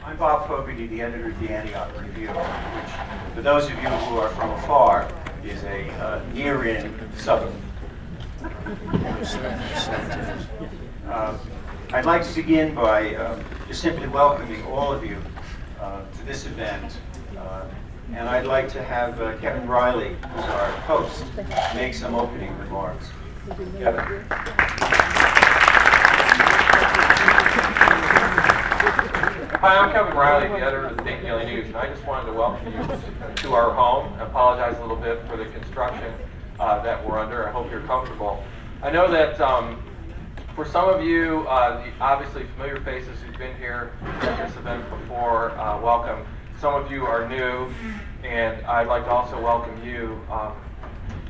I'm Bob Fogarty, the editor of the Antioch Review, which, for those of you who are from afar, is a near-in suburb. I'd like to begin by just simply welcoming all of you to this event. And I'd like to have Kevin Riley, who's our host, make some opening remarks. Kevin. Hi, I'm Kevin Riley, the editor of the Dayton Daily News, and I just wanted to welcome you to our home. I apologize a little bit for the construction that we're under. I hope you're comfortable. I know that for some of you, obviously familiar faces who've been here at this event before, welcome. Some of you are new, and I'd like to also welcome you.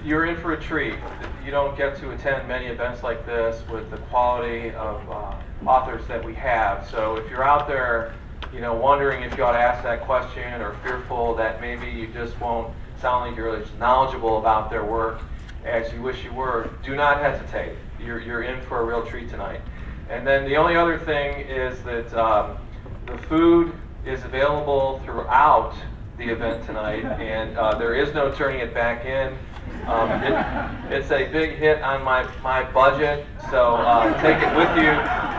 You're in for a treat. You don't get to attend many events like this with the quality of authors that we have. So if you're out there, wondering if you ought to ask that question or fearful that maybe you just won't sound like you're as knowledgeable about their work as you wish you were, do not hesitate. You're in for a real treat tonight. And then the only other thing is that the food is available throughout the event tonight, and there is no turning it back in. It's a big hit on my budget, so take it with you,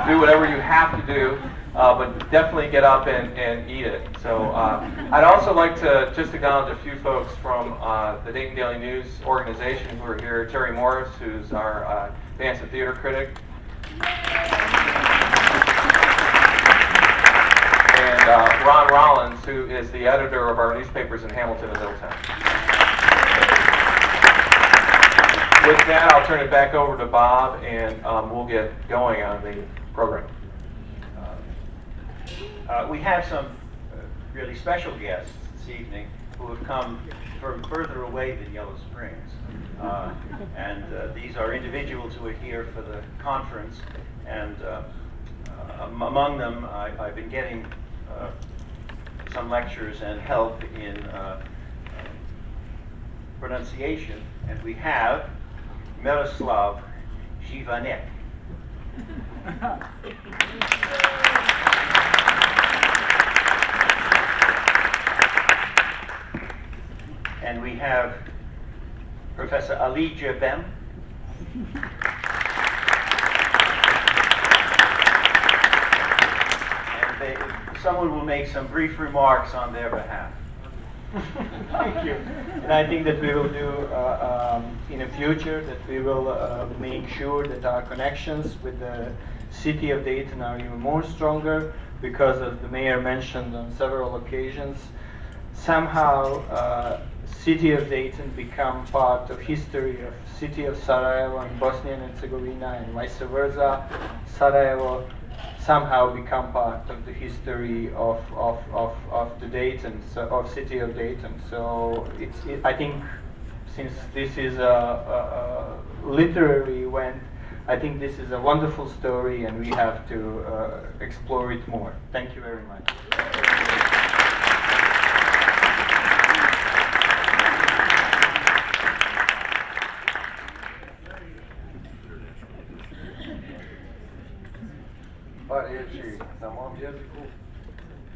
do whatever you have to do, but definitely get up and eat it. So I'd also like to just acknowledge a few folks from the Dayton Daily News organization who are here. Terry Morris, who's our dance and theater critic, and Ron Rollins, who is the editor of our newspapers in Hamilton and Middletown. With that, I'll turn it back over to Bob, and we'll get going on the program. We have some really special guests this evening who have come from further away than Yellow Springs. And these are individuals who are here for the conference, and among them I've been getting some lectures and help in pronunciation, and we have Miroslav Živanek. And we have Professor Alija Bem. And someone will make some brief remarks on their behalf. Thank you. And I think that we will do in the future, that we will make sure that our connections with the city of Dayton are even more stronger, because as the mayor mentioned on several occasions, somehow city of Dayton become part of history of city of Sarajevo and Bosnia and Herzegovina, and vice versa. Sarajevo somehow become part of the history of the Dayton, so of city of Dayton. So I think since this is a literary event, I think this is a wonderful story, and we have to explore it more. Thank you very much. Par riječi na mom jeziku,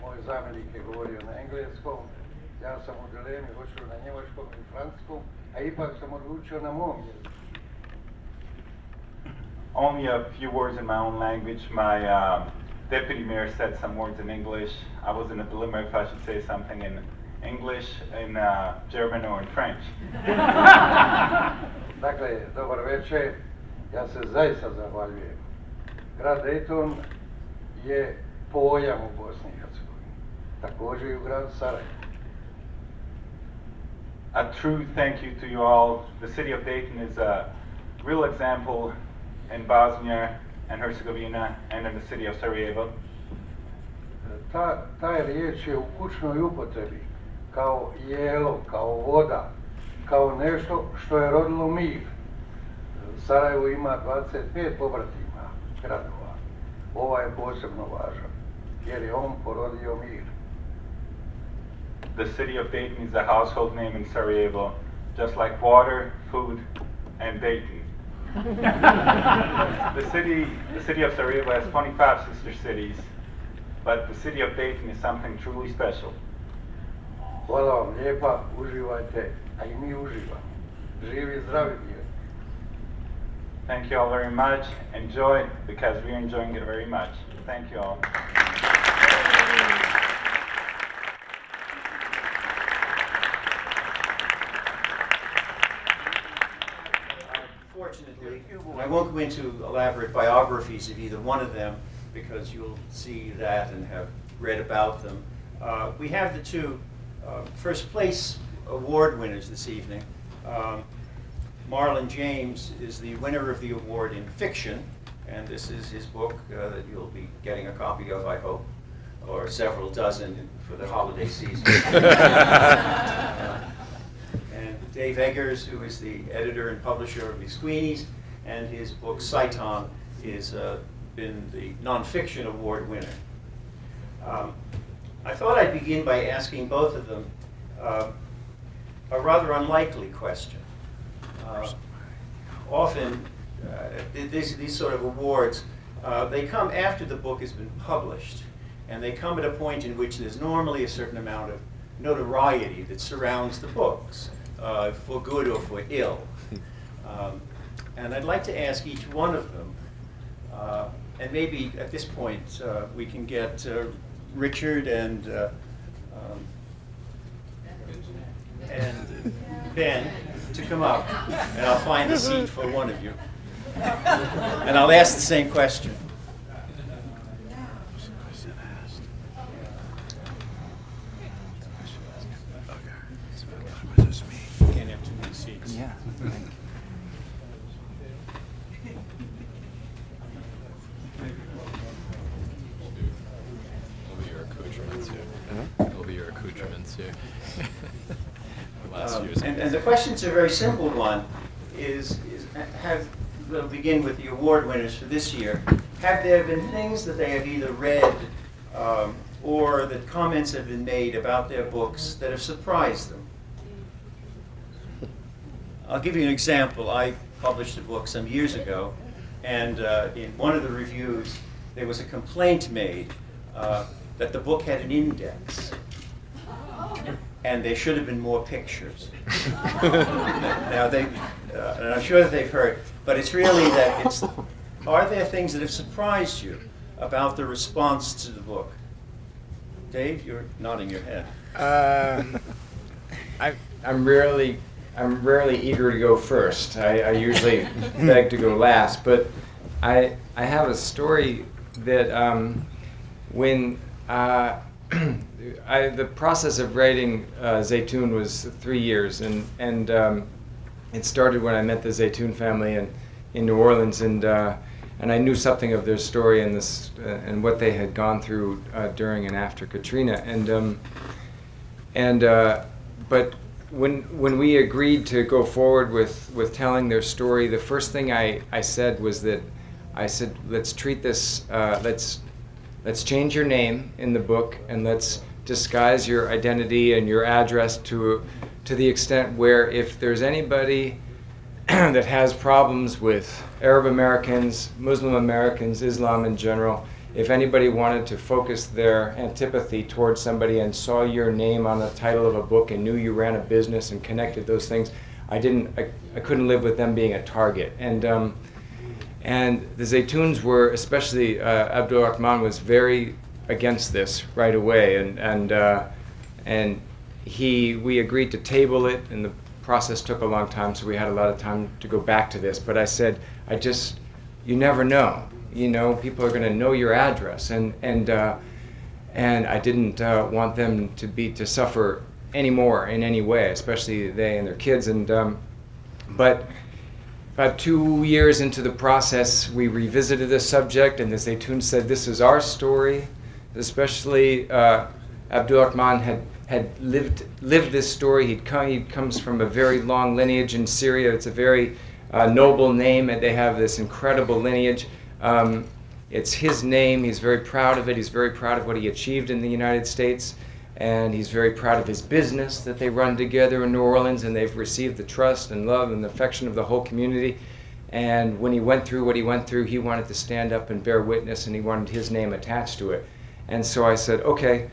moj zamjenik je govorio na engleskom, ja sam u dilemi hoću na njemačkom i francuskom, a ipak sam odlučio na mom jeziku. Only a few words in my own language. My deputy mayor said some words in English. I was in a dilemma if I should say something in English, in German, or in French. Dakle, dobar večer, ja se zaista zahvaljujem. Grad Dayton je pojam u Bosni i Hercegovini, također i u gradu Sarajevo. A true thank you to you all. The city of Dayton is a real example in Bosnia and Herzegovina and in the city of Sarajevo. Ta riječ je u kućnoj upotrebi, kao jelo, kao voda, kao nešto što je rodilo mir. Sarajevo ima 25 pobratima gradova. Ovaj je posebno važan, jer je on porodio mir. The city of Dayton is a household name in Sarajevo, just like water, food, and Dayton. The city of Sarajevo has 25 sister cities, but the city of Dayton is something truly special. Hvala vam lijepa, uživajte, a i mi uživamo. Živi, zdravi bili. Thank you all very much. Enjoy, because we're enjoying it very much. Thank you all. Fortunately, I won't go into elaborate biographies of either one of them because you'll see that and have read about them. We have the two first place award winners this evening. Marlon James is the winner of the award in fiction, and this is his book that you'll be getting a copy of, I hope, or several dozen for the holiday season. And Dave Eggers, who is the editor and publisher of McSweeney's, and his book Saiton is been the nonfiction award winner. I thought I'd begin by asking both of them a rather unlikely question. Often, these sort of awards, they come after the book has been published, and they come at a point in which there's normally a certain amount of notoriety that surrounds the books, for good or for ill. And I'd like to ask each one of them, and maybe at this point we can get Richard and Ben to come up, and I'll find a seat for one of you. And I'll ask the same question. Can't have too many seats. Yeah. It'll be your accoutrements here. It'll be your accoutrements here. Last year's. And the question's a very simple one, we'll begin with the award winners for this year. Have there been things that they have either read or that comments have been made about their books that have surprised them? I'll give you an example. I published a book some years ago, and in one of the reviews, there was a complaint made that the book had an index, and there should have been more pictures. Now, and I'm sure that they've heard, but it's really that are there things that have surprised you about the response to the book? Dave, you're nodding your head. I'm rarely eager to go first. I usually beg to go last. But I have a story that when the process of writing Zaytoun was 3 years, and it started when I met the Zaytoun family in New Orleans, and I knew something of their story and what they had gone through during and after Katrina, but when we agreed to go forward with telling their story, the first thing I said was that let's treat this, let's change your name in the book, and let's disguise your identity and your address to the extent where if there's anybody that has problems with Arab Americans, Muslim Americans, Islam in general, if anybody wanted to focus their antipathy towards somebody and saw your name on the title of a book and knew you ran a business and connected those things, I couldn't live with them being a target. And the Zaytouns were, especially Abdul Rahman, was very against this right away, and we agreed to table it, and the process took a long time, so we had a lot of time to go back to this. But I said, you never know. People are going to know your address, and I didn't want them to suffer anymore in any way, especially they and their kids. But about 2 years into the process, we revisited this subject, and the Zaytoun said, "This is our story." Especially Abdul Rahman had lived this story. He comes from a very long lineage in Syria. It's a very noble name, and they have this incredible lineage. It's his name. He's very proud of it. He's very proud of what he achieved in the United States, and he's very proud of his business that they run together in New Orleans, and they've received the trust and love and affection of the whole community. And when he went through what he went through, he wanted to stand up and bear witness, and he wanted his name attached to it. And so I said, okay,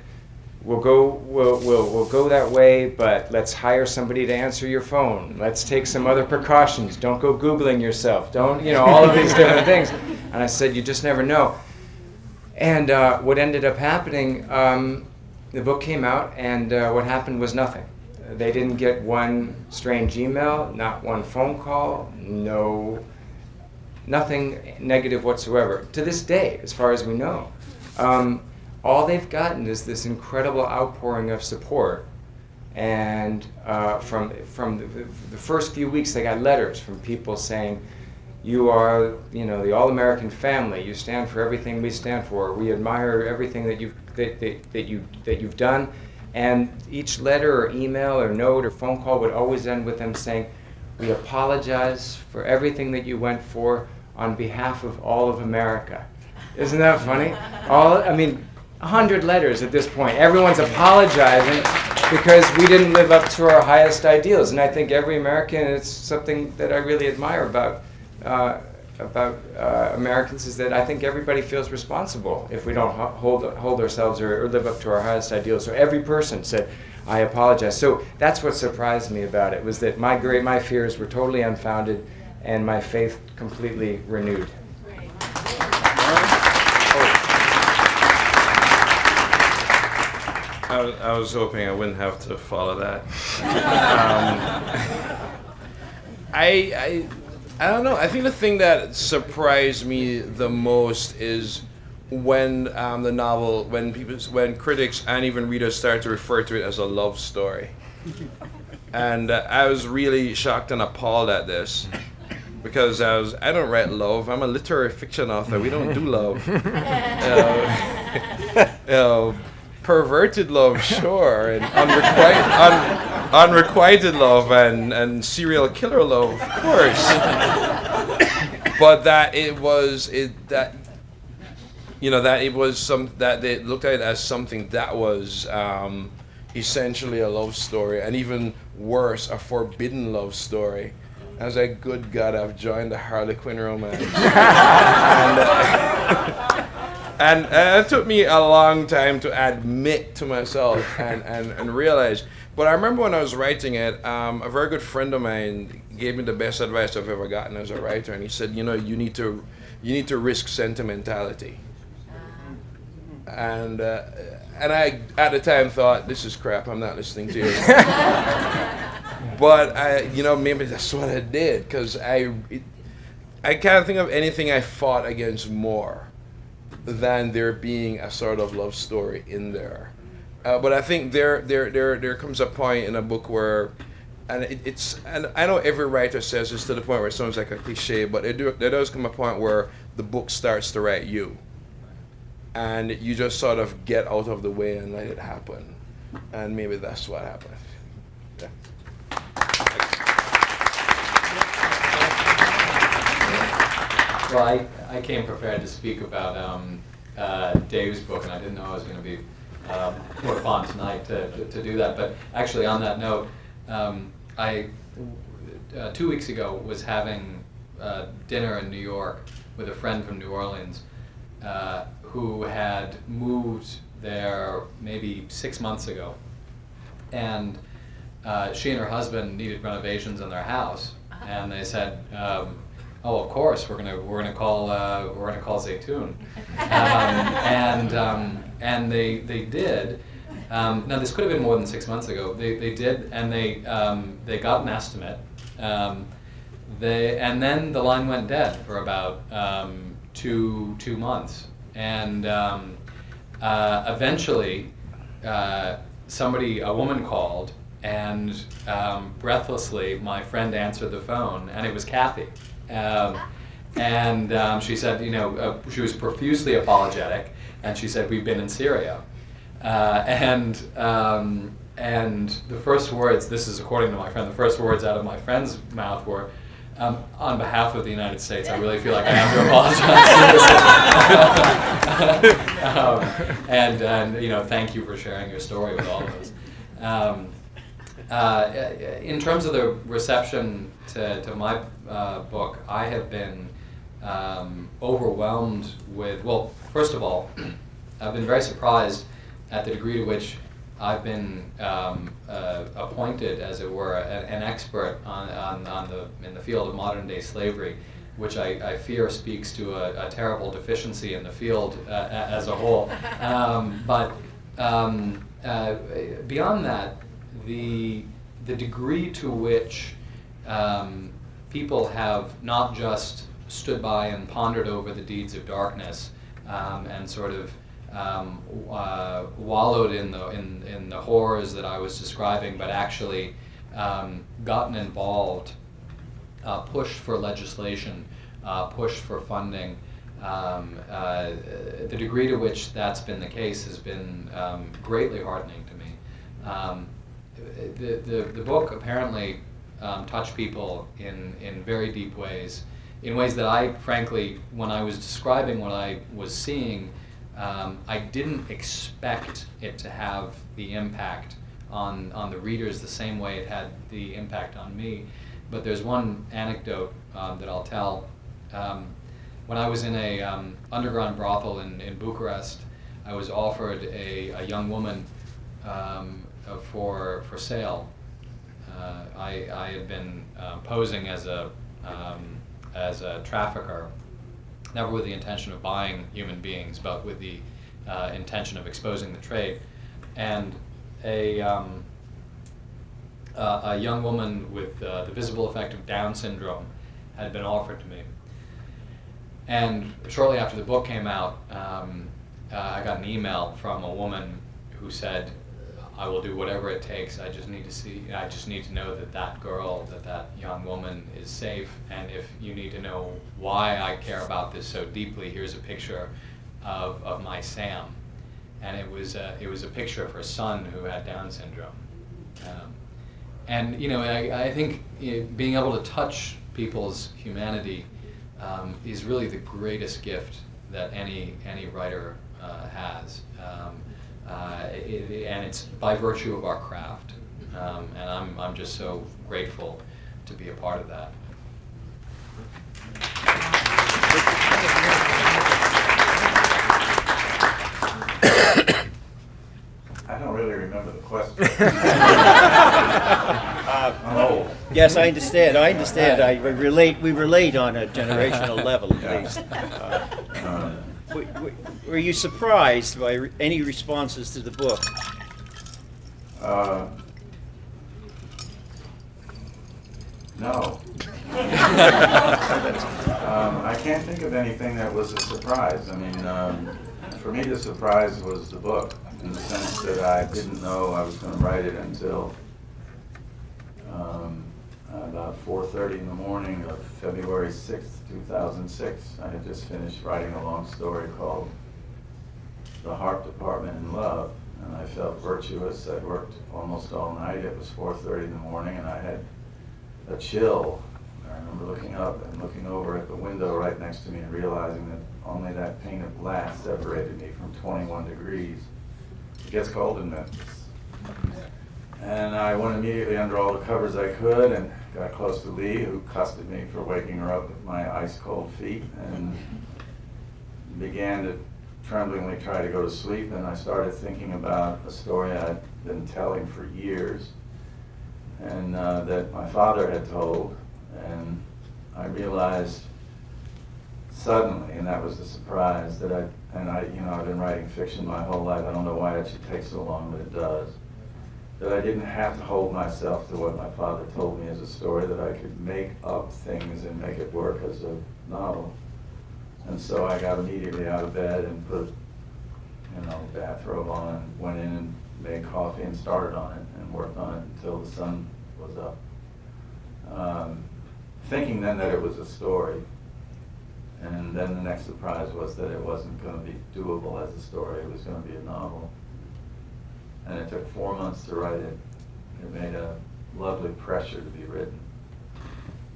we'll go that way, but let's hire somebody to answer your phone. Let's take some other precautions. Don't go Googling yourself. Don't, all of these different things. And I said, you just never know. And what ended up happening, the book came out, and what happened was nothing. They didn't get one strange email, not one phone call, nothing negative whatsoever. To this day, as far as we know. All they've gotten is this incredible outpouring of support. And from the first few weeks, they got letters from people saying, you are, the all-American family. You stand for everything we stand for. We admire everything that you've done. And each letter or email or note or phone call would always end with them saying, we apologize for everything that you went for on behalf of all of America. Isn't that funny? 100 letters at this point. Everyone's apologizing because we didn't live up to our highest ideals. And I think every American, it's something that I really admire about Americans, is that I think everybody feels responsible if we don't hold ourselves or live up to our highest ideals. So every person said, I apologize. So that's what surprised me about it, was that my fears were totally unfounded and my faith completely renewed. I was hoping I wouldn't have to follow that. I don't know. I think the thing that surprised me the most is when the novel, when critics and even readers start to refer to it as a love story. And I was really shocked and appalled at this, because I don't write love. I'm a literary fiction author. We don't do love. Perverted love, sure, and unrequited love, and serial killer love, of course. But that they looked at it as something that was essentially a love story, and even worse, a forbidden love story. I was like, good God, I've joined the Harlequin romance. And it took me a long time to admit to myself and realize. But I remember when I was writing it, a very good friend of mine gave me the best advice I've ever gotten as a writer, and he said, you need to risk sentimentality. And I at the time thought, this is crap, I'm not listening to you. But maybe that's what I did, because I can't think of anything I fought against more than there being a sort of love story in there. But I think there comes a point in a book where, and I know every writer says this to the point where it sounds like a cliche, but there does come a point where the book starts to write you, and you just sort of get out of the way and let it happen, and maybe that's what happened. Yeah. Well, I came prepared to speak about Dave's book, and I didn't know I was going to be put upon tonight to do that. But actually, on that note, I 2 weeks ago was having dinner in New York with a friend from New Orleans who had moved there maybe 6 months ago, and she and her husband needed renovations in their house, and they said, "Oh, of course, we're gonna call Zaytoon," and they did. Now this could have been more than 6 months ago. They did, and they got an estimate. And then the line went dead for about 2 months, and eventually a woman called, and breathlessly my friend answered the phone, and it was Kathy. She said, she was profusely apologetic, and she said, we've been in Syria. And the first words, this is according to my friend, the first words out of my friend's mouth were, on behalf of the United States, I really feel like I have to apologize. And thank you for sharing your story with all of us. In terms of the reception to my book, I have been overwhelmed with, well, first of all, I've been very surprised at the degree to which I've been appointed, as it were, an expert in the field of modern day slavery, which I fear speaks to a terrible deficiency in the field as a whole. But beyond that, the degree to which people have not just stood by and pondered over the deeds of darkness and sort of wallowed in the horrors that I was describing, but actually gotten involved, pushed for legislation, pushed for funding. The degree to which that's been the case has been greatly heartening to me. The book apparently touched people in very deep ways, in ways that I, frankly, when I was describing what I was seeing, I didn't expect it to have the impact on the readers the same way it had the impact on me. But there's one anecdote that I'll tell. When I was in a underground brothel in Bucharest, I was offered a young woman for sale. I had been posing as a trafficker, never with the intention of buying human beings, but with the intention of exposing the trade. And a young woman with the visible effect of Down syndrome had been offered to me. And shortly after the book came out, I got an email from a woman who said, "I will do whatever it takes. I just need to know that girl, that young woman is safe. And if you need to know why I care about this so deeply, here's a picture of my Sam." And it was a picture of her son who had Down syndrome. And I think being able to touch people's humanity is really the greatest gift that any writer has. And it's by virtue of our craft, and I'm just so grateful to be a part of that. I don't really remember the question. Oh. Yes, I understand. We relate on a generational level, at least. Were you surprised by any responses to the book? No. I can't think of anything that was a surprise. I mean, for me the surprise was the book, in the sense that I didn't know I was going to write it until about 4:30 in the morning of February 6th, 2006. I had just finished writing a long story called The Heart Department in Love, and I felt virtuous. I'd worked almost all night. It was 4:30 in the morning, and I had a chill. I remember looking up and looking over at the window right next to me and realizing that only that pane of glass separated me from 21 degrees. It gets cold in Memphis. And I went immediately under all the covers I could and got close to Lee, who cussed at me for waking her up with my ice-cold feet, and began to tremblingly try to go to sleep. And I started thinking about a story I'd been telling for years, and that my father had told. And I realized suddenly, and that was the surprise, that I've been writing fiction my whole life. I don't know why it should take so long, but it does. That I didn't have to hold myself to what my father told me as a story, that I could make up things and make it work as a novel. And so I got immediately out of bed and put, bathrobe on and went in and made coffee and started on it and worked on it until the sun was up. Thinking then that it was a story. And then the next surprise was that it wasn't going to be doable as a story, it was going to be a novel. And it took 4 months to write it. It made a lovely pressure to be written.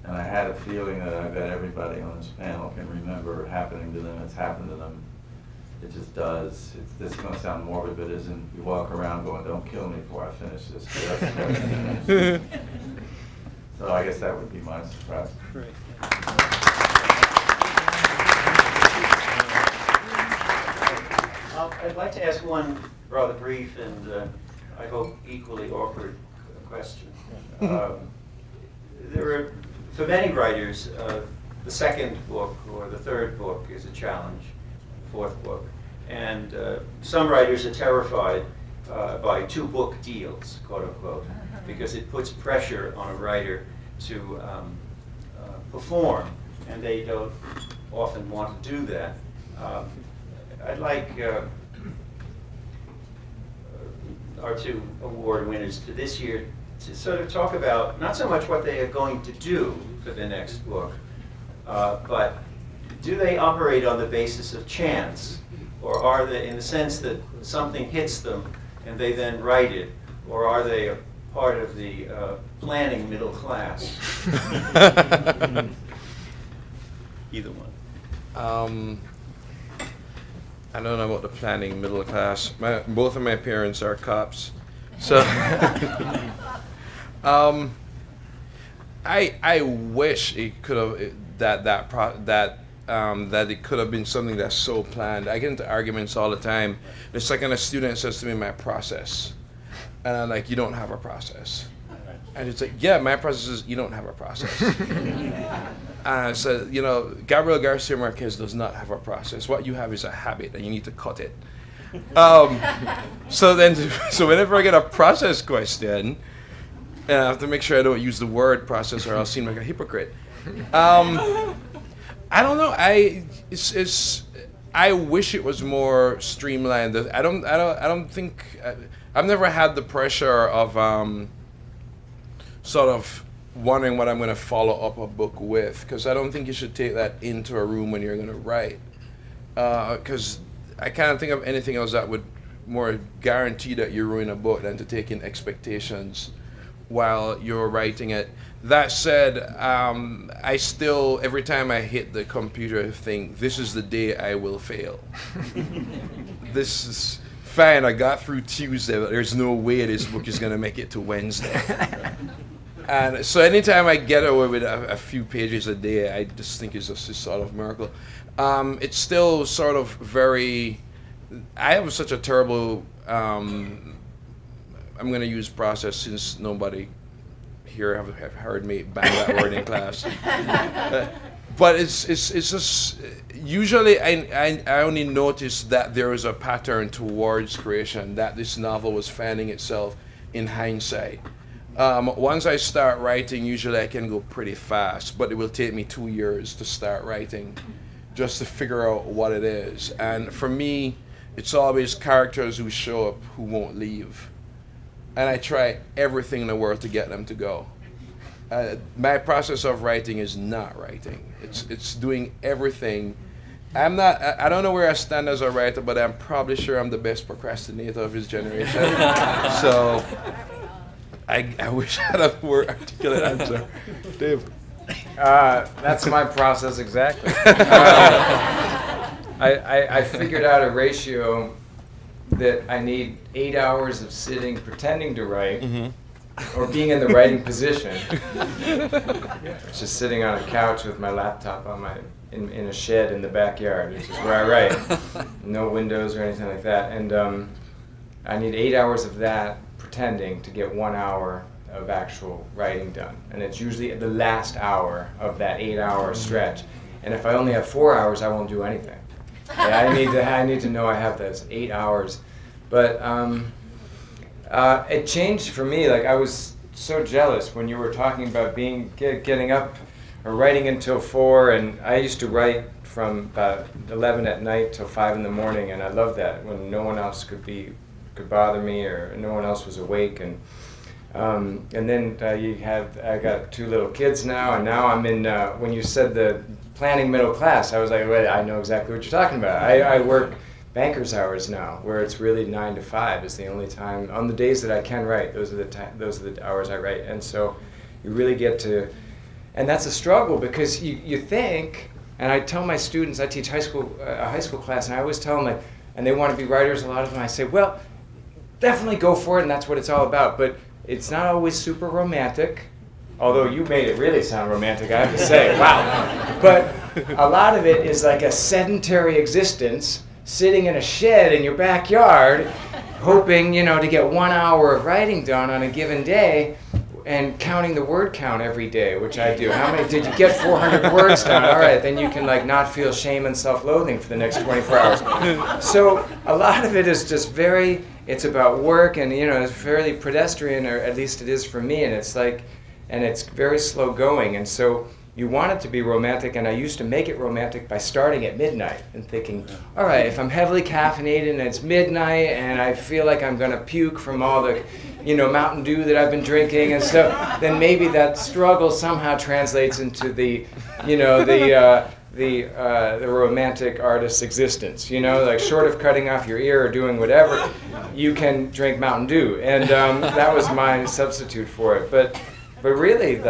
And I had a feeling that I bet everybody on this panel can remember happening to them. It's happened to them. It just does. This is going to sound morbid, but it isn't. You walk around going, "Don't kill me before I finish this." So I guess that would be my surprise. Great. I'd like to ask one rather brief and I hope equally awkward question. There are, for many writers, the second book or the third book is a challenge, fourth book. And some writers are terrified by two-book deals, quote unquote, because it puts pressure on a writer to perform, and they don't often want to do that. I'd like our two award winners to this year to sort of talk about not so much what they are going to do for the next book, but do they operate on the basis of chance, or are they, in the sense that something hits them and they then write it, or are they a part of the planning middle class? Either one. I don't know about the planning middle class. Both of my parents are cops, so I wish it could have that it could have been something that's so planned. I get into arguments all the time. The second a student says to me, "My process," and I'm like, "You don't have a process." And it's like, "Yeah, my process is you don't have a process." So, you know, Gabriel Garcia Marquez does not have a process. What you have is a habit, and you need to cut it. So whenever I get a process question, I have to make sure I don't use the word process, or I'll seem like a hypocrite. I don't know. I wish it was more streamlined. I don't think I've never had the pressure of sort of wondering what I'm going to follow up a book with, because I don't think you should take that into a room when you're going to write. Because I can't think of anything else that would more guarantee that you ruin a book than to take in expectations while you're writing it. That said, I still, every time I hit the computer, think, this is the day I will fail. This is fine, I got through Tuesday, but there's no way this book is going to make it to Wednesday. And so anytime I get away with a few pages a day, I just think it's just a sort of miracle. It's still sort of very, I have such a terrible, I'm going to use process since nobody here have heard me bang that word in class. But it's just, usually I only notice that there is a pattern towards creation, that this novel was finding itself in hindsight. Once I start writing, usually I can go pretty fast, but it will take me 2 years to start writing just to figure out what it is. And for me, it's always characters who show up who won't leave. And I try everything in the world to get them to go. My process of writing is not writing. It's doing everything. I don't know where I stand as a writer, but I'm probably sure I'm the best procrastinator of his generation. So I wish I had a more articulate answer. Dave. That's my process exactly. I figured out a ratio that I need 8 hours of sitting pretending to write, or being in the writing position. Just sitting on a couch with my laptop on in a shed in the backyard, which is where I write. No windows or anything like that. And I need 8 hours of that pretending to get 1 hour of actual writing done. And it's usually the last hour of that 8 hour stretch. And if I only have 4 hours, I won't do anything. Yeah, I need to know I have those 8 hours. But it changed for me. Like, I was so jealous when you were talking about getting up or writing until 4, and I used to write from about 11 at night till 5 in the morning, and I loved that when no one else could bother me or no one else was awake. And then I got 2 little kids now, and now I'm in, when you said the planning middle class, I was like, well, I know exactly what you're talking about. I work banker's hours now, where it's really 9 to 5 is the only time, on the days that I can write, those are the hours I write. And so you really get to, and that's a struggle, because you think, and I tell my students, I teach a high school class, and I always tell them, like, and they want to be writers, a lot of them, I say, well, definitely go for it, and that's what it's all about. But it's not always super romantic, although you made it really sound romantic, I have to say. Wow. But a lot of it is like a sedentary existence sitting in a shed in your backyard, hoping, to get 1 hour of writing done on a given day, and counting the word count every day, which I do. How many did you get? 400 words down. All right, then you can not feel shame and self-loathing for the next 24 hours. So a lot of it is just it's about work, and it's fairly pedestrian, or at least it is for me, and it's very slow going. And so you want it to be romantic, and I used to make it romantic by starting at midnight and thinking, all right, if I'm heavily caffeinated and it's midnight and I feel like I'm gonna puke from all the, Mountain Dew that I've been drinking and stuff, then maybe that struggle somehow translates into the romantic artist's existence. Short of cutting off your ear or doing whatever, you can drink Mountain Dew, and that was my substitute for it. But really,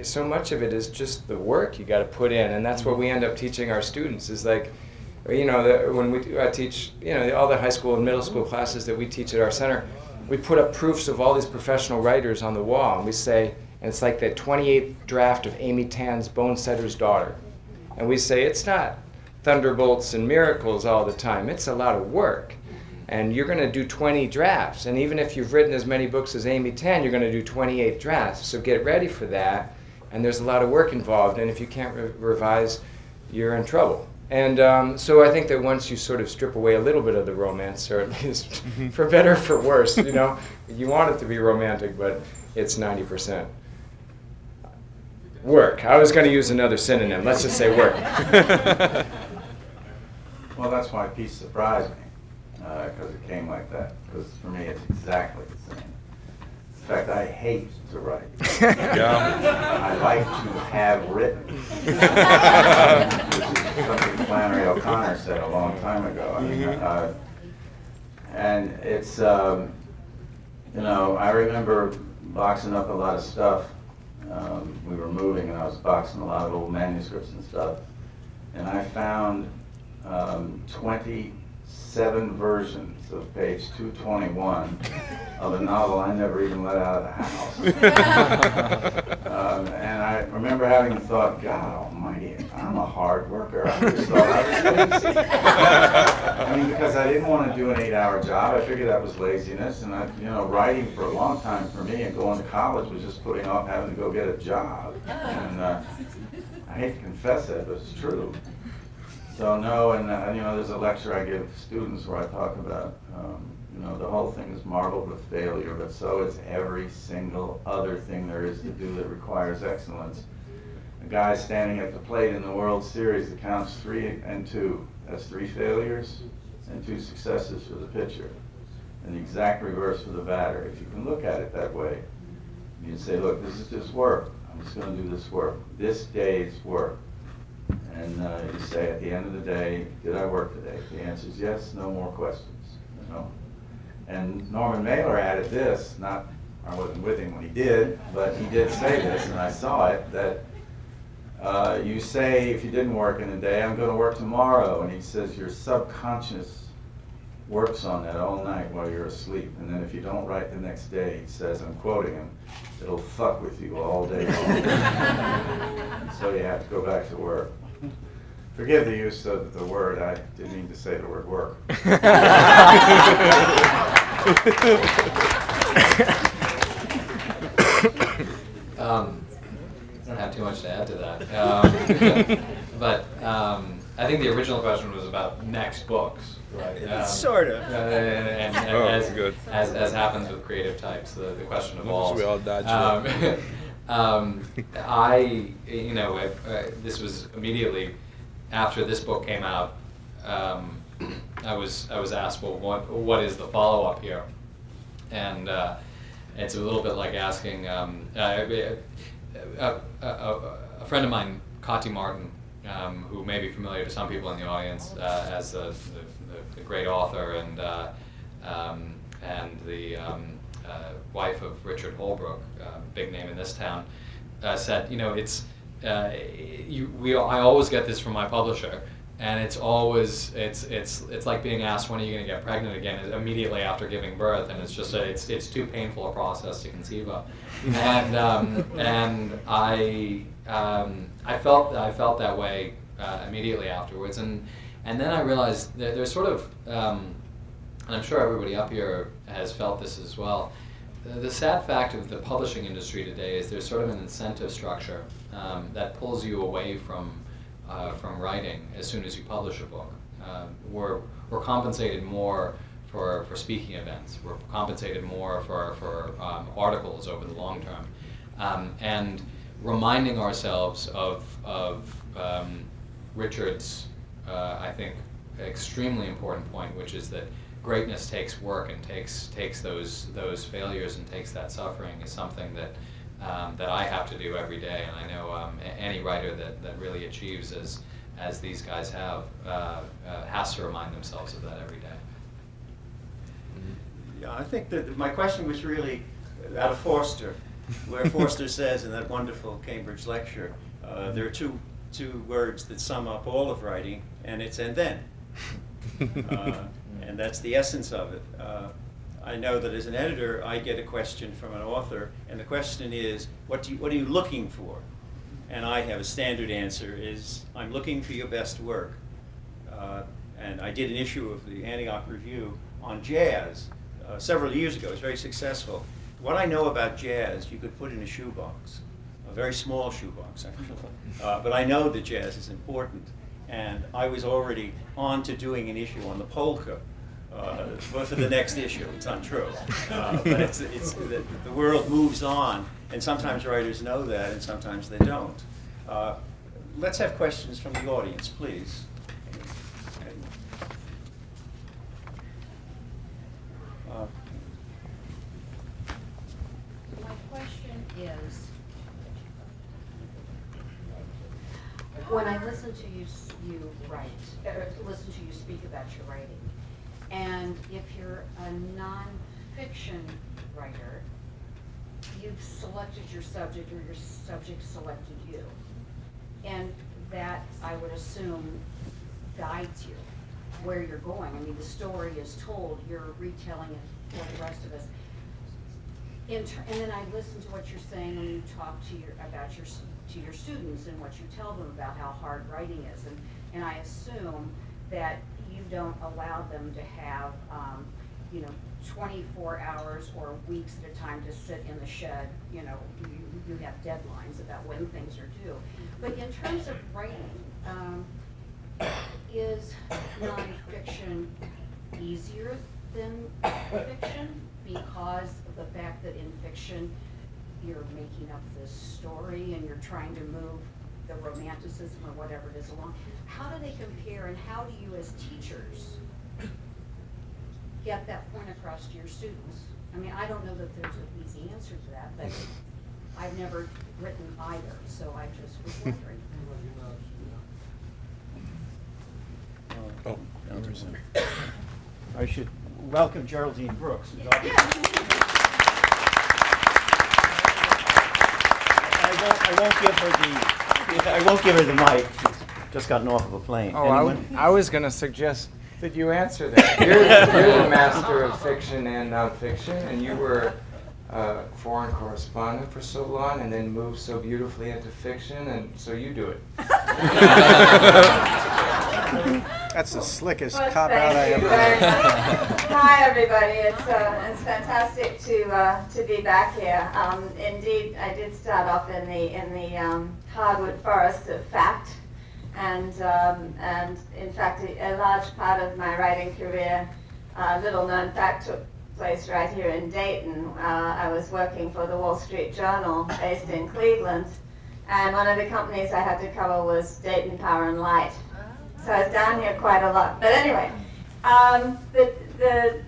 so much of it is just the work you got to put in, and that's what we end up teaching our students. Is when we teach, all the high school and middle school classes that we teach at our center, we put up proofs of all these professional writers on the wall, and we say, and it's like the 28th draft of Amy Tan's Bone Setter's Daughter, and we say it's not thunderbolts and miracles all the time. It's a lot of work. And you're going to do 20 drafts. And even if you've written as many books as Amy Tan, you're going to do 28 drafts. So get ready for that. And there's a lot of work involved. And if you can't revise, you're in trouble. And so I think that once you sort of strip away a little bit of the romance, or at least for better or for worse, you want it to be romantic, but it's 90% work. I was going to use another synonym. Let's just say work. Well, that's why peace surprised me. Because it came like that. Because for me, it's exactly the same. In fact, I hate to write. I like to have written. Which is something Flannery O'Connor said a long time ago. And it's, I remember boxing up a lot of stuff. We were moving, and I was boxing a lot of old manuscripts and stuff. And I found 27 versions of page 221 of a novel I never even let out of the house. And I remember having the thought, God almighty, I'm a hard worker. I just thought I was lazy. I mean, because I didn't want to do an 8-hour job. I figured that was laziness. And writing for a long time for me and going to college was just putting off having to go get a job. And I hate to confess that, but it's true. So no, and there's a lecture I give students where I talk about, the whole thing is marbled with failure, but so is every single other thing there is to do that requires excellence. A guy standing at the plate in the World Series that counts 3 and 2, that's 3 failures and 2 successes for the pitcher, and the exact reverse for the batter. If you can look at it that way, you can say, look, this is just work. I'm just going to do this work, this day's work. And you say, at the end of the day, did I work today? The answer is yes, no more questions. And Norman Mailer added this, I wasn't with him when he did, but he did say this, and I saw it, that you say, if you didn't work in a day, I'm going to work tomorrow. And he says, your subconscious works on that all night while you're asleep. And then if you don't write the next day, he says, I'm quoting him, it'll fuck with you all day long. So you have to go back to work. Forgive the use of the word, I didn't mean to say the word work. I don't have too much to add to that. But I think the original question was about next books, right? Sort of. As happens with creative types, the question evolves. We all dodge this was immediately after this book came out. I was asked, well, what is the follow-up here? And it's a little bit like asking a friend of mine, Kati Martin, who may be familiar to some people in the audience as the great author and the wife of Richard Holbrook, big name in this town, said, I always get this from my publisher, and it's always it's like being asked, when are you going to get pregnant again, immediately after giving birth, and it's just it's too painful a process to conceive of, and I felt that way immediately afterwards, and And then I realized that there's sort of, and I'm sure everybody up here has felt this as well, the sad fact of the publishing industry today is there's sort of an incentive structure that pulls you away from writing as soon as you publish a book. We're compensated more for speaking events. We're compensated more for articles over the long term. And reminding ourselves of Richard's, I think, extremely important point, which is that greatness takes work and takes those failures and takes that suffering, is something that I have to do every day. And I know any writer that really achieves as these guys have has to remind themselves of that every day. Yeah, I think that my question was really out of Forster, where Forster says in that wonderful Cambridge lecture, there are two words that sum up all of writing, and it's "and then." And that's the essence of it. I know that as an editor, I get a question from an author, and the question is, what are you looking for? And I have a standard answer, is I'm looking for your best work. And I did an issue of the Antioch Review on jazz several years ago. It was very successful. What I know about jazz, you could put in a shoebox, a very small shoebox, actually. But I know that jazz is important. And I was already on to doing an issue on the polka for the next issue. It's untrue. But the world moves on, and sometimes writers know that, and sometimes they don't. Let's have questions from the audience, please. My question is, when I listen to you write, or listen to you speak about your writing, and if you're a non-fiction writer, you've selected your subject, or your subject selected you. And that, I would assume, guides you where you're going. I mean, the story is told, you're retelling it for the rest of us. And then I listen to what you're saying when you talk to your students, and what you tell them about how hard writing is. And I assume that you don't allow them to have 24 hours or weeks at a time to sit in the shed. You have deadlines about when things are due. But in terms of writing, is nonfiction easier than fiction because of the fact that in fiction you're making up this story and you're trying to move the romanticism or whatever it is along? How do they compare, and how do you as teachers get that point across to your students? I mean, I don't know that there's an easy answer to that, but I've never written either, so I just was wondering. I should welcome Geraldine Brooks. I won't give her the mic. She's just gotten off of a plane. Oh, Anyone? I was going to suggest that you answer that. You're the master of fiction and nonfiction, and you were a foreign correspondent for so long, and then moved so beautifully into fiction, and so you do it. That's the slickest Well, cop-out I thank you ever very heard. much. Hi, everybody. It's fantastic to be back here. Indeed, I did start off in the hardwood forest of fact, and in fact, a large part of my writing career, little known fact, took place right here in Dayton. I was working for the Wall Street Journal, based in Cleveland, and one of the companies I had to cover was Dayton Power and Light. So I was down here quite a lot. But anyway, the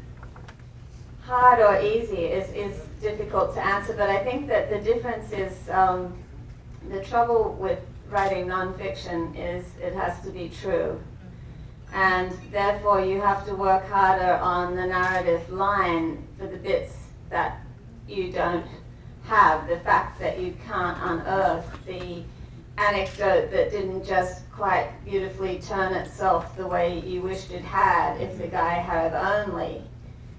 hard or easy is difficult to answer, but I think that the difference is, the trouble with writing nonfiction is it has to be true. And therefore you have to work harder on the narrative line for the bits that you don't have, the fact that you can't unearth the anecdote that didn't just quite beautifully turn itself the way you wished it had if the guy had only.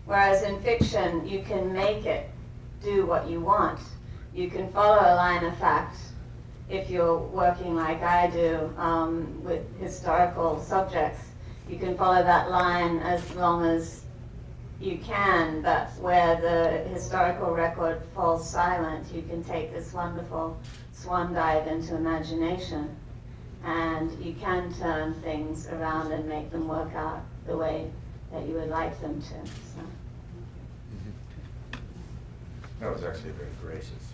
Whereas in fiction, you can make it do what you want. You can follow a line of fact if you're working like I do with historical subjects. you can follow that line as long as you can, but where the historical record falls silent, you can take this wonderful swan dive into imagination, and you can turn things around and make them work out the way that you would like them to. So. That was actually very gracious.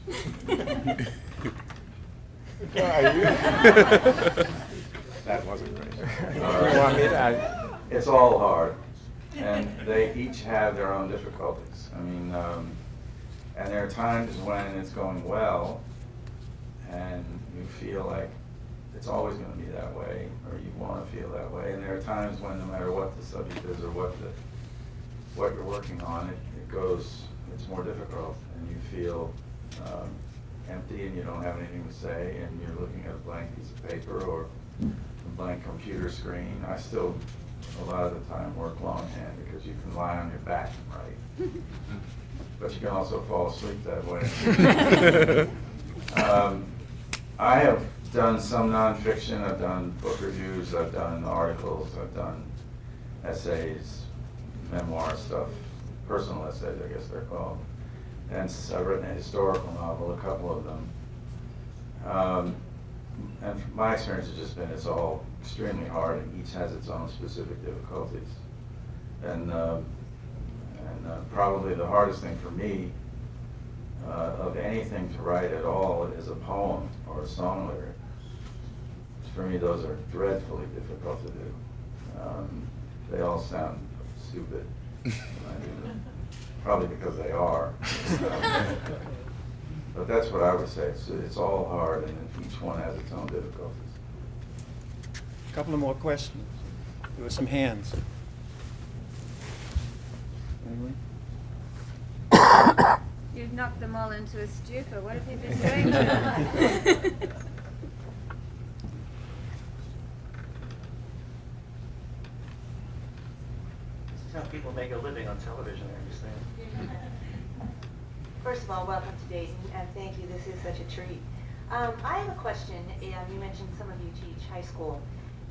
That wasn't great. You want me to- It's all hard, and they each have their own difficulties. I mean, and there are times when it's going well, and you feel like it's always going to be that way, or you want to feel that way. And there are times when no matter what the subject is or what you're working on, it's more difficult, and you feel empty, and you don't have anything to say, and you're looking at a blank piece of paper or a blank computer screen. I still, a lot of the time, work longhand because you can lie on your back and write, but you can also fall asleep that way. I have done some nonfiction. I've done book reviews. I've done articles. I've done essays, memoir stuff, personal essays, I guess they're called. And I've written a historical novel, a couple of them. And my experience has just been it's all extremely hard, and each has its own specific difficulties. And probably the hardest thing for me of anything to write at all is a poem or a song lyric. For me, those are dreadfully difficult to do. They all sound stupid when I do them. Probably because they are. But that's what I would say. It's all hard, and each one has its own difficulties. A couple of more questions. There were some hands. Anyone? You've knocked them all into a stupor. What have you been doing to them? This is how people make a living on television, I understand. First of all, welcome to Dayton, and thank you. This is such a treat. I have a question. You mentioned some of you teach high school.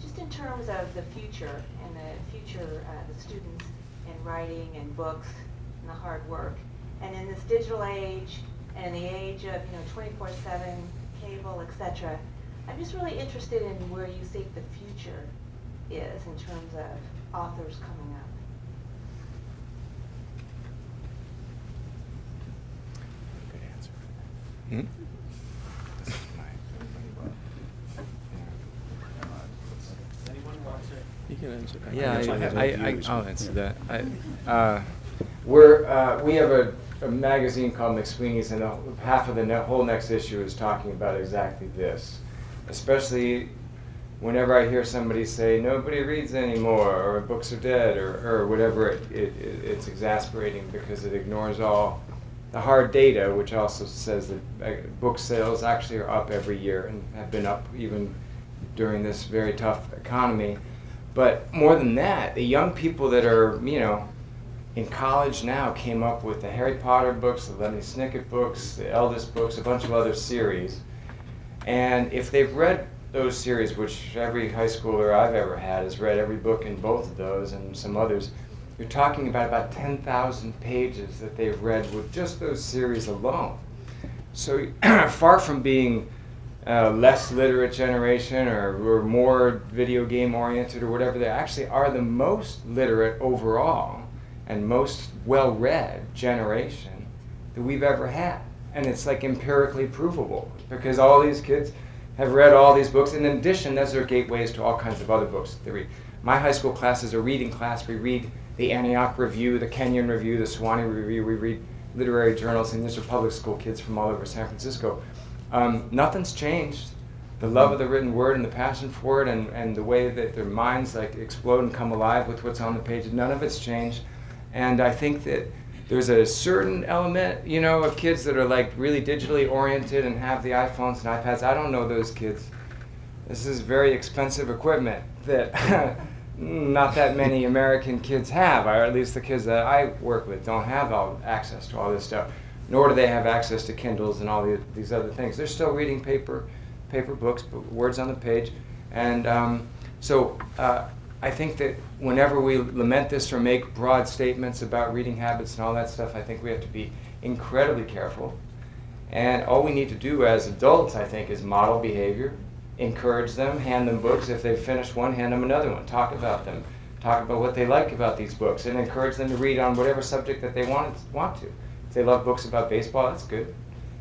Just in terms of the future and the students in writing and books and the hard work, and in this digital age and the age of 24/7 cable, etc. I'm just really interested in where you think the future is in terms of authors coming up. Good answer. Anyone want to? You can answer that. Yeah, I'll answer that. We have a magazine called McSweeney's, and half of the whole next issue is talking about exactly this. Especially whenever I hear somebody say nobody reads anymore, or books are dead, or whatever, it's exasperating because it ignores all the hard data, which also says that book sales actually are up every year and have been up even during this very tough economy. But more than that, the young people that are, in college now came up with the Harry Potter books, the Lemony Snicket books, the Elvis books, a bunch of other series. And if they've read those series, which every high schooler I've ever had has read every book in both of those and some others, you're talking about 10,000 pages that they've read with just those series alone. So far from being less literate generation or more video game oriented or whatever, they actually are the most literate overall and most well-read generation that we've ever had. And it's like empirically provable because all these kids have read all these books. And in addition, those are gateways to all kinds of other books that they read. My high school class is a reading class. We read the Antioch Review, the Kenyon Review, the Sewanee Review. We read literary journals, and these are public school kids from all over San Francisco. Nothing's changed. The love of the written word and the passion for it and the way that their minds explode and come alive with what's on the page, none of it's changed. And I think that there's a certain element, of kids that are really digitally oriented and have the iPhones and iPads. I don't know those kids. This is very expensive equipment that not that many American kids have, or at least the kids that I work with don't have access to all this stuff, nor do they have access to Kindles and all these other things. They're still reading paper books, but words on the page. And so I think that whenever we lament this or make broad statements about reading habits and all that stuff, I think we have to be incredibly careful. And all we need to do as adults, I think, is model behavior, encourage them, hand them books. If they've finished one, hand them another one. Talk about them. Talk about what they like about these books, and encourage them to read on whatever subject that they want to. If they love books about baseball, that's good.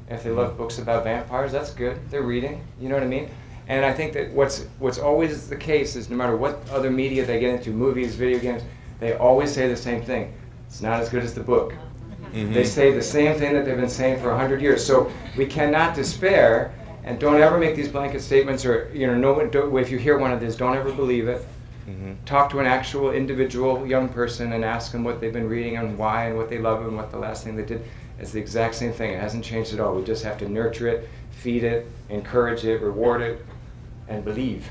If they love books about vampires, that's good. They're reading. You know what I mean? And I think that what's always the case is no matter what other media they get into, movies, video games, they always say the same thing. It's not as good as the book. Mm-hmm. They say the same thing that they've been saying for 100 years. So we cannot despair, and don't ever make these blanket statements, or if you hear one of these, don't ever believe it. Mm-hmm. Talk to an actual individual young person and ask them what they've been reading and why and what they love and what the last thing they did. It's the exact same thing. It hasn't changed at all. We just have to nurture it, feed it, encourage it, reward it, and believe.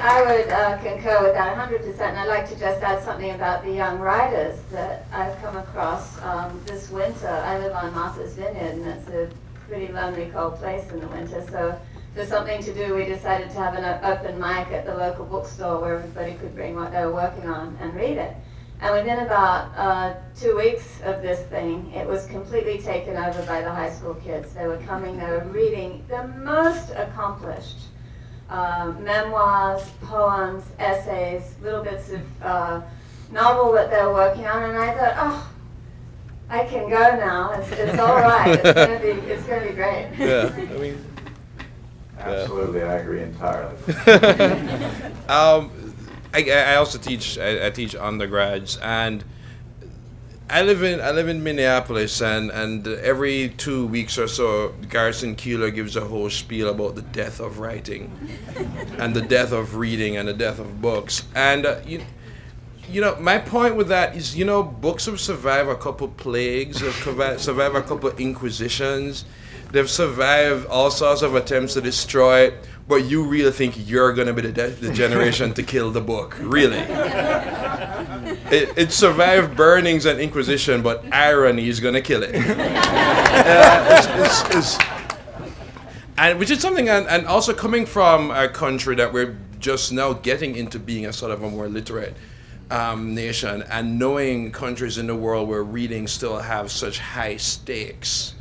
I would concur with that 100%, and I'd like to just add something about the young writers that I've come across this winter. I live on Martha's Vineyard, and it's a pretty lonely, cold place in the winter, so for something to do, we decided to have an open mic at the local bookstore where everybody could bring what they were working on and read it. And within about 2 weeks of this thing, it was completely taken over by the high school kids. They were coming, they were reading the most accomplished memoirs, poems, essays, little bits of novel that they were working on, and I thought, oh, I can go now. It's all right. It's gonna be great. Yeah, I mean, Absolutely, I agree entirely. I also teach. I teach undergrads, and I live in Minneapolis, and every 2 weeks or so, Garrison Keillor gives a whole spiel about the death of writing, and the death of reading, and the death of books. And you know, my point with that is, books have survived a couple plagues, have survived a couple inquisitions. They've survived all sorts of attempts to destroy it, but you really think you're going to be the generation to kill the book, really? It survived burnings and inquisition, but irony is going to kill it. And which is something, and also coming from a country that we're just now getting into being a sort of a more literate nation, and knowing countries in the world where reading still have such high stakes,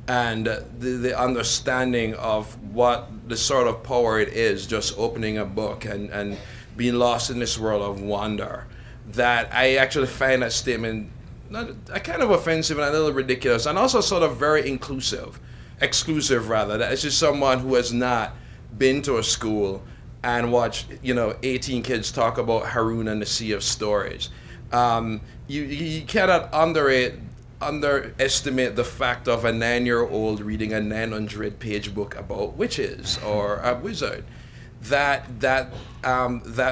and the understanding of what the sort of power it is just opening a book and being lost in this world of wonder, that I actually find that statement kind of offensive and a little ridiculous, and also sort of very exclusive rather. That it's just someone who has not been to a school and watched 18 kids talk about Haroun and the Sea of Stories. You cannot underestimate the fact of a 9-year-old reading a 900-page book about witches or a wizard. That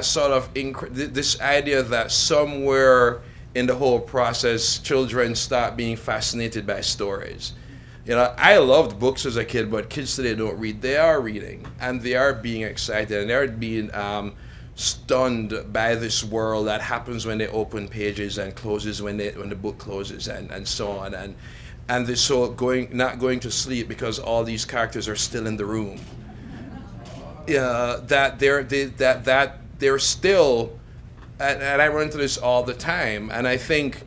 sort of this idea that somewhere in the whole process, children start being fascinated by stories. I loved books as a kid, but kids today don't read. They are reading, and they are being excited, and they're being stunned by this world that happens when they open pages and closes when the book closes, and so on, and this so not going to sleep because all these characters are still in the room. That they're still, and I run into this all the time, and I think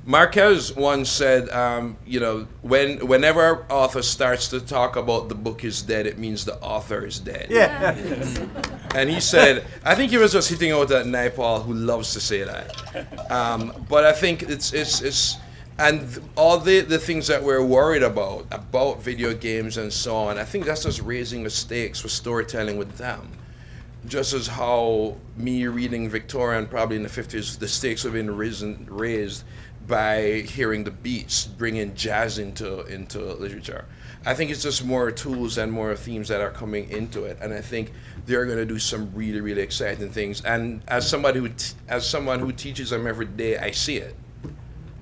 Marquez once said, whenever author starts to talk about the book is dead, it means the author is dead. Yeah. And he said, I think he was just hitting out at Naipaul, who loves to say that. But I think it's and all the things that we're worried about video games and so on, I think that's just raising the stakes for storytelling with them. Just as how me reading Victorian probably in the 50s, the stakes have been raised by hearing the Beats bringing jazz into literature. I think it's just more tools and more themes that are coming into it, and I think they're going to do some really, really exciting things. And as someone who teaches them every day, I see it.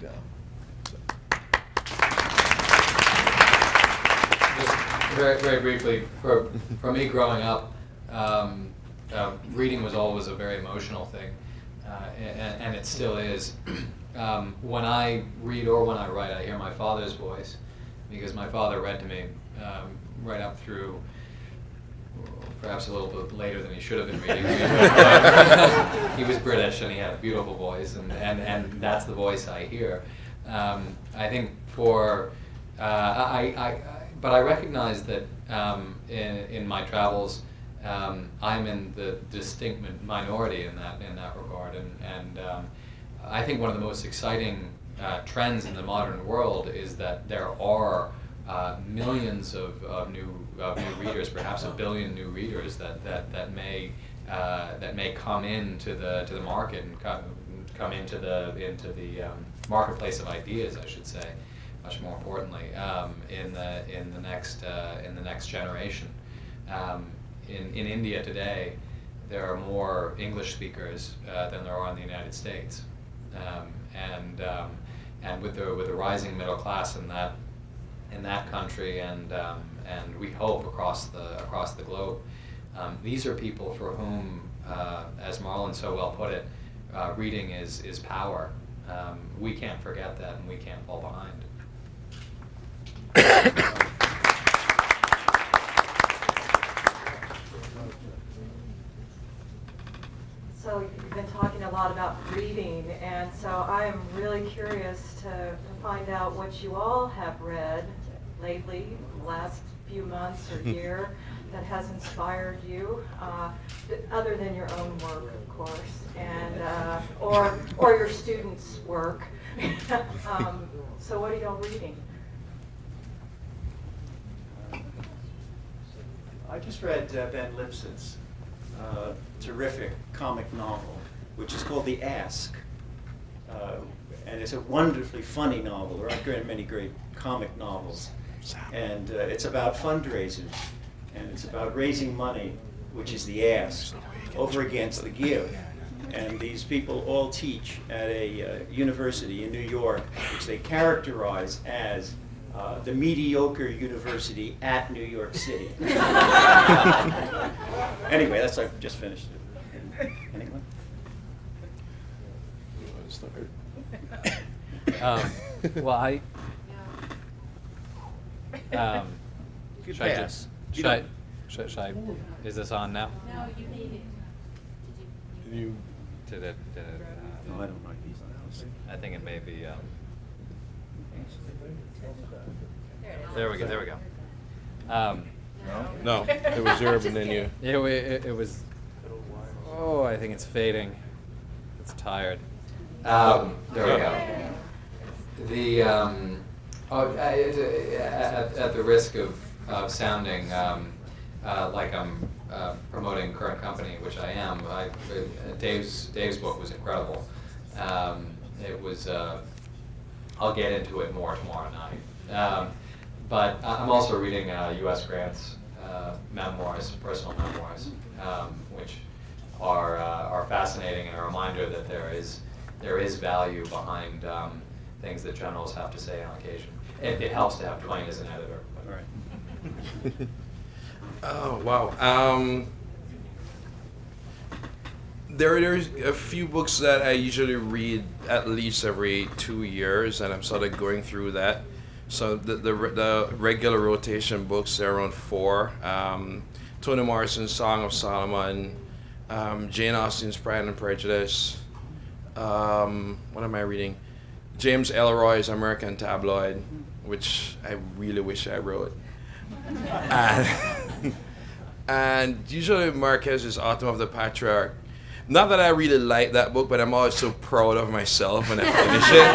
Yeah. Just very, very briefly, for me growing up, reading was always a very emotional thing, and it still is. When I read or when I write, I hear my father's voice, because my father read to me right up through, perhaps a little bit later than he should have been reading. He was British and he had a beautiful voice, and that's the voice I hear. I think but I recognize that in my travels, I'm in the distinct minority in that regard, and I think one of the most exciting trends in the modern world is that there are millions of new readers, perhaps 1 billion new readers that may come into the market and come into the marketplace of ideas, I should say, much more importantly, in the next generation. In India today, there are more English speakers than there are in the United States, and with the rising middle class in that country, and we hope across the globe, these are people for whom, as Marlon so well put it, reading is power. We can't forget that, and we can't fall behind. So you've been talking a lot about reading, and so I am really curious to find out what you all have read lately, the last few months or year, that has inspired you, other than your own work, of course, and or your students' work. So what are y'all reading? I just read Ben Lipson's terrific comic novel, which is called The Ask. And it's a wonderfully funny novel. There aren't many great comic novels. And it's about fundraisers. And it's about raising money, which is the ask, over against the give. And these people all teach at a university in New York, which they characterize as the mediocre university at New York City. Anyway, that's I've just finished it. Anyone? Well, Good should I pass. just should I is this on now? No, you need it. You. Did it No, I don't like these now. I think it may be there we go. No, it was Europe and then you. It was. Oh, I think it's fading. It's tired. There we go. The at the risk of sounding like I'm promoting current company, which I am, Dave's book was incredible. It was. I'll get into it more tomorrow night. But I'm also reading U.S. Grant's memoirs, personal memoirs, which are fascinating and a reminder that there is value behind things that generals have to say on occasion. It helps to have Twain as an editor. All right. Oh wow. There's a few books that I usually read at least every 2 years, and I'm sort of going through that. So the regular rotation books are around 4. Toni Morrison's Song of Solomon, Jane Austen's Pride and Prejudice. What am I reading? James Ellroy's American Tabloid, which I really wish I wrote. And usually Marquez's Autumn of the Patriarch. Not that I really like that book, but I'm always so proud of myself when I finish it.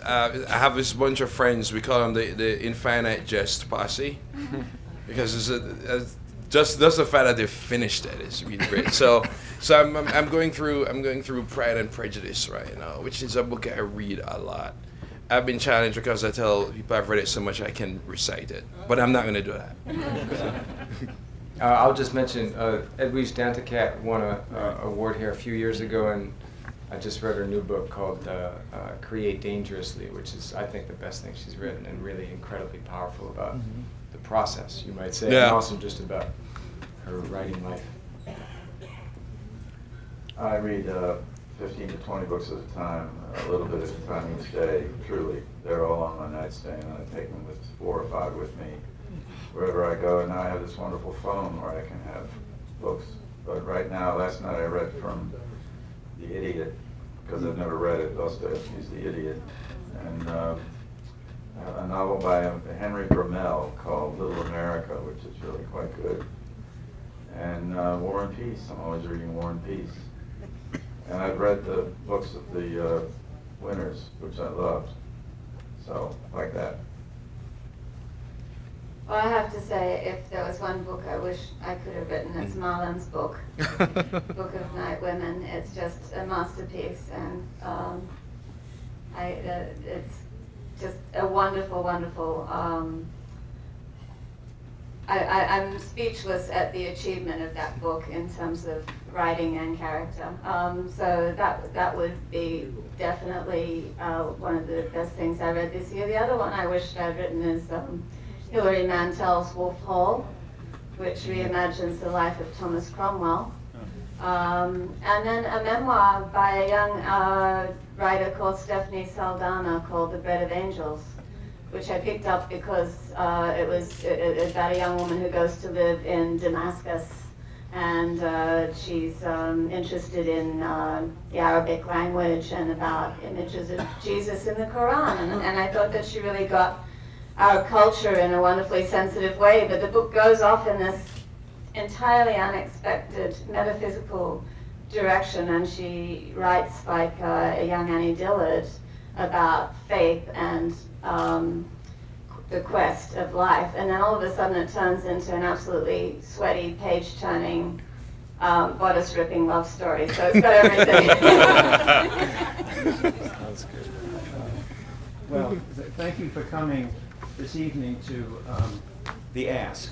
I have this bunch of friends, we call them the Infinite Jest Posse, because it's just the fact that they finished it is really great. So I'm going through Pride and Prejudice right now, which is a book I read a lot. I've been challenged because I tell people I've read it so much I can recite it, but I'm not going to do that. I'll just mention Edwige Danticat won an award here a few years ago, and I just read her new book called Create Dangerously, which is, I think, the best thing she's written, and really incredibly powerful about the process, you might say, Yeah. and also just about her writing life. I read 15 to 20 books at a time, a little bit at a time each day, truly. They're all on my nightstand, and I take them with 4 or 5 with me wherever I go. And now I have this wonderful phone where I can have books. But right now, last night I read from The Idiot, because I've never read it, Dostoevsky's The Idiot, and a novel by Henry Bromell called Little America, which is really quite good. And War and Peace, I'm always reading War and Peace. And I've read the books of the winners, which I loved. So, like that. Well, I have to say, if there was one book I wish I could have written, it's Marlon's book, Book of Night Women. It's just a masterpiece, and it's just a wonderful, wonderful. I'm speechless at the achievement of that book in terms of writing and character. So that would be definitely one of the best things I read this year. The other one I wish I'd written is Hilary Mantel's Wolf Hall, which reimagines the life of Thomas Cromwell. And then a memoir by a young writer called Stephanie Saldana called The Bread of Angels, which I picked up because it was about a young woman who goes to live in Damascus, and she's interested in the Arabic language and about images of Jesus in the Quran, and I thought that she really got our culture in a wonderfully sensitive way, but the book goes off in this entirely unexpected metaphysical direction, and she writes like a young Annie Dillard about faith and the quest of life, and then all of a sudden it turns into an absolutely sweaty, page-turning, bodice-ripping love story. So it's got everything. Sounds good. Well, thank you for coming this evening to the Ask.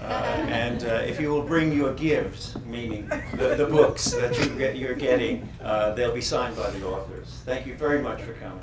And if you will bring your gifts, meaning the books that you're getting, they'll be signed by the authors. Thank you very much for coming.